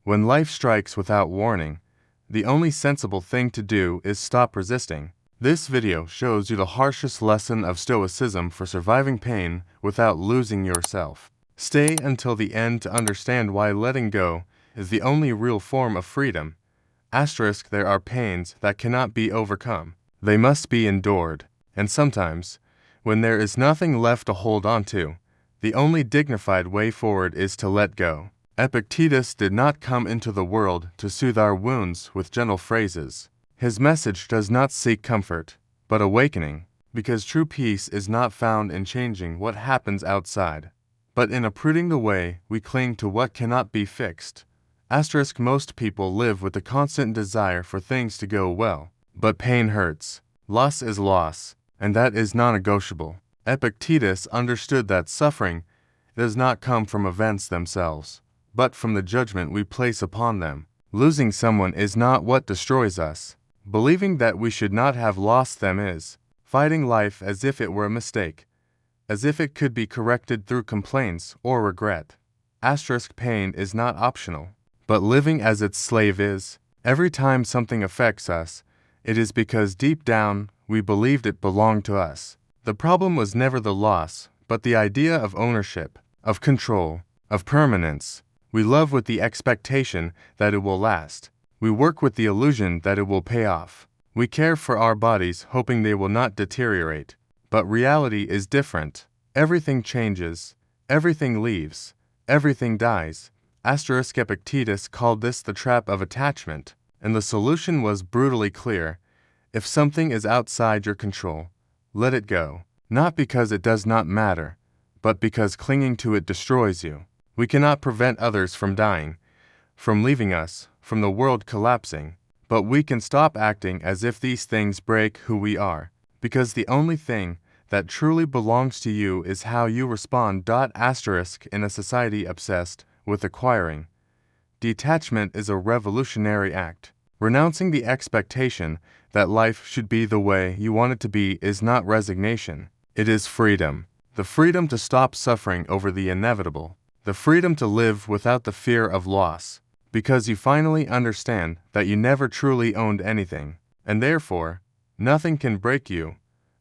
When life strikes without warning, the only sensible thing to do is stop resisting. This video shows you the harshest lesson of stoicism for surviving pain without losing yourself. Stay until the end to understand why letting go is the only real form of freedom. There are pains that cannot be overcome. They must be endured. And sometimes, when there is nothing left to hold on to, the only dignified way forward is to let go. Epictetus did not come into the world to soothe our wounds with gentle phrases. His message does not seek comfort, but awakening, because true peace is not found in changing what happens outside, but in uprooting the way we cling to what cannot be fixed. Most people live with a constant desire for things to go well, but pain hurts. Loss is loss, and that is non-negotiable. Epictetus understood that suffering does not come from events themselves, but from the judgment we place upon them. Losing someone is not what destroys us. Believing that we should not have lost them is. Fighting life as if it were a mistake, as if it could be corrected through complaints or regret. Pain is not optional, but living as its slave is. Every time something affects us, it is because deep down we believed it belonged to us. The problem was never the loss, but the idea of ownership, of control, of permanence. We love with the expectation that it will last. We work with the illusion that it will pay off. We care for our bodies hoping they will not deteriorate. But reality is different. Everything changes. Everything leaves. Everything dies. Epictetus called this the trap of attachment, and the solution was brutally clear. If something is outside your control, let it go. Not because it does not matter, but because clinging to it destroys you. We cannot prevent others from dying, from leaving us, from the world collapsing, but we can stop acting as if these things break who we are, because the only thing that truly belongs to you is how you respond. In a society obsessed with acquiring, detachment is a revolutionary act. Renouncing the expectation that life should be the way you want it to be is not resignation. It is freedom. The freedom to stop suffering over the inevitable. The freedom to live without the fear of loss, because you finally understand that you never truly owned anything, and therefore, nothing can break you.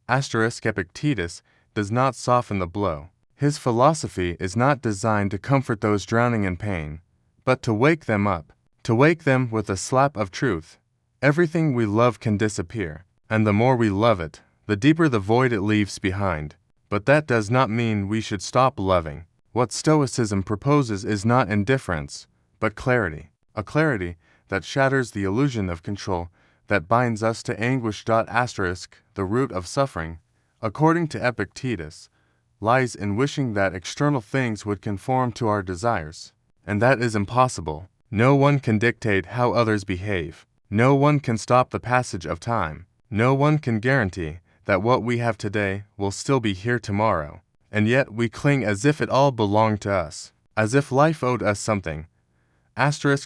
Epictetus does not soften the blow. His philosophy is not designed to comfort those drowning in pain, but to wake them up, to wake them with a slap of truth. Everything we love can disappear, and the more we love it, the deeper the void it leaves behind. But that does not mean we should stop loving. What Stoicism proposes is not indifference, but clarity. A clarity that shatters the illusion of control that binds us to anguish. The root of suffering, according to Epictetus, lies in wishing that external things would conform to our desires, and that is impossible. No one can dictate how others behave. No one can stop the passage of time. No one can guarantee that what we have today will still be here tomorrow. And yet we cling as if it all belonged to us, as if life owed us something.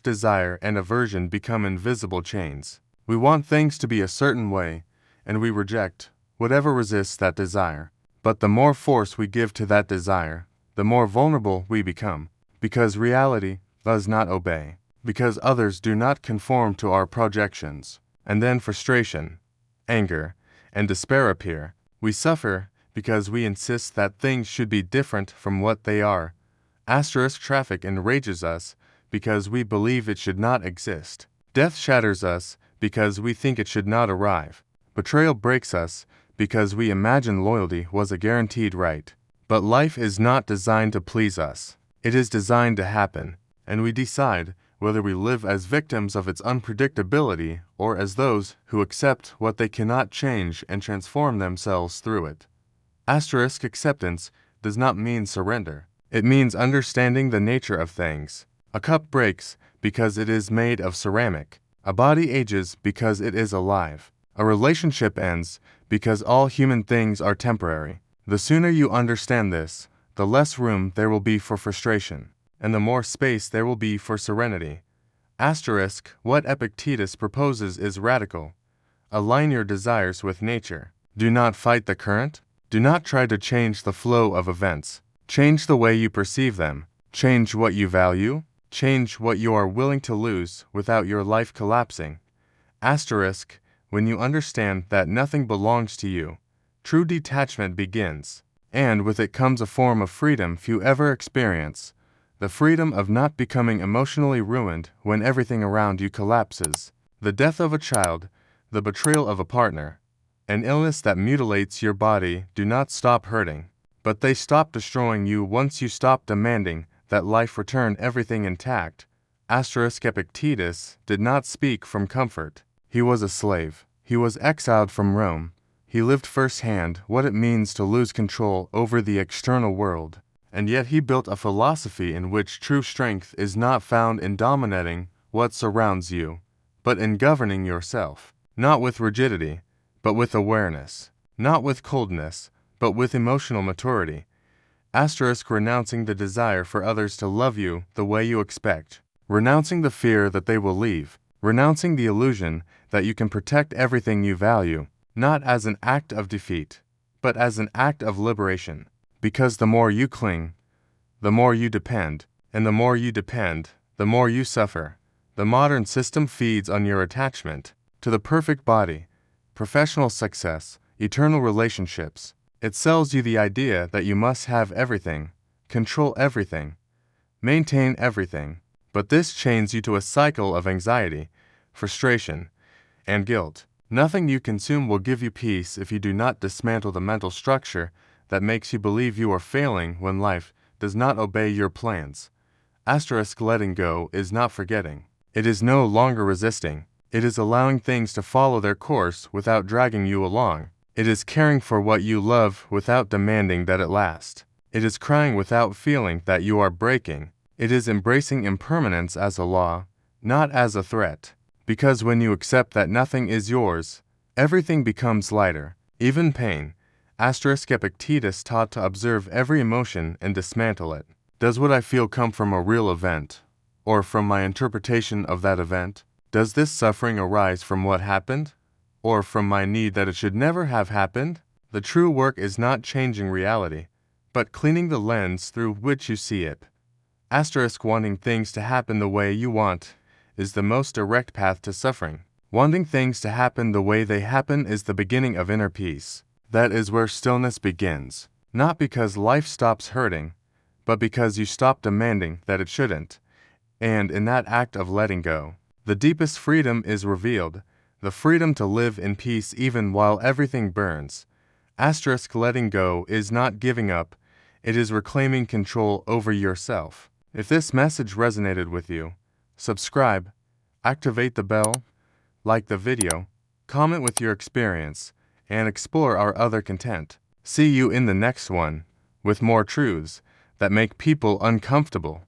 Desire and aversion become invisible chains. We want things to be a certain way, and we reject whatever resists that desire. But the more force we give to that desire, the more vulnerable we become, because reality does not obey, because others do not conform to our projections. And then frustration, anger, and despair appear. We suffer because we insist that things should be different from what they are. Traffic enrages us because we believe it should not exist. Death shatters us because we think it should not arrive. Betrayal breaks us because we imagine loyalty was a guaranteed right. But life is not designed to please us. It is designed to happen, and we decide whether we live as victims of its unpredictability or as those who accept what they cannot change and transform themselves through it. Acceptance does not mean surrender. It means understanding the nature of things. A cup breaks because it is made of ceramic. A body ages because it is alive. A relationship ends because all human things are temporary. The sooner you understand this, the less room there will be for frustration, and the more space there will be for serenity. What Epictetus proposes is radical. Align your desires with nature. Do not fight the current. Do not try to change the flow of events. Change the way you perceive them. Change what you value. Change what you are willing to lose without your life collapsing. Asterisk, when you understand that nothing belongs to you, true detachment begins, and with it comes a form of freedom few ever experience, the freedom of not becoming emotionally ruined when everything around you collapses. The death of a child, the betrayal of a partner, an illness that mutilates your body do not stop hurting, but they stop destroying you once you stop demanding that life return everything intact. Epictetus did not speak from comfort. He was a slave. He was exiled from Rome. He lived firsthand what it means to lose control over the external world. And yet he built a philosophy in which true strength is not found in dominating what surrounds you, but in governing yourself, not with rigidity, but with awareness, not with coldness, but with emotional maturity. Renouncing the desire for others to love you the way you expect, renouncing the fear that they will leave, renouncing the illusion that you can protect everything you value, not as an act of defeat, but as an act of liberation. Because the more you cling, the more you depend, and the more you depend, the more you suffer. The modern system feeds on your attachment to the perfect body, professional success, eternal relationships. It sells you the idea that you must have everything, control everything, maintain everything. But this chains you to a cycle of anxiety, frustration, and guilt. Nothing you consume will give you peace if you do not dismantle the mental structure that makes you believe you are failing when life does not obey your plans. Letting go is not forgetting. It is no longer resisting. It is allowing things to follow their course without dragging you along. It is caring for what you love without demanding that it last. It is crying without feeling that you are breaking. It is embracing impermanence as a law, not as a threat. Because when you accept that nothing is yours, everything becomes lighter, even pain. Epictetus taught to observe every emotion and dismantle it. Does what I feel come from a real event, or from my interpretation of that event? Does this suffering arise from what happened, or from my need that it should never have happened? The true work is not changing reality, but cleaning the lens through which you see it. Wanting things to happen the way you want is the most direct path to suffering. Wanting things to happen the way they happen is the beginning of inner peace. That is where stillness begins, not because life stops hurting, but because you stop demanding that it shouldn't. And in that act of letting go, the deepest freedom is revealed, the freedom to live in peace even while everything burns. Letting go is not giving up, it is reclaiming control over yourself. If this message resonated with you, subscribe, activate the bell, like the video, comment with your experience, and explore our other content. See you in the next one, with more truths that make people uncomfortable.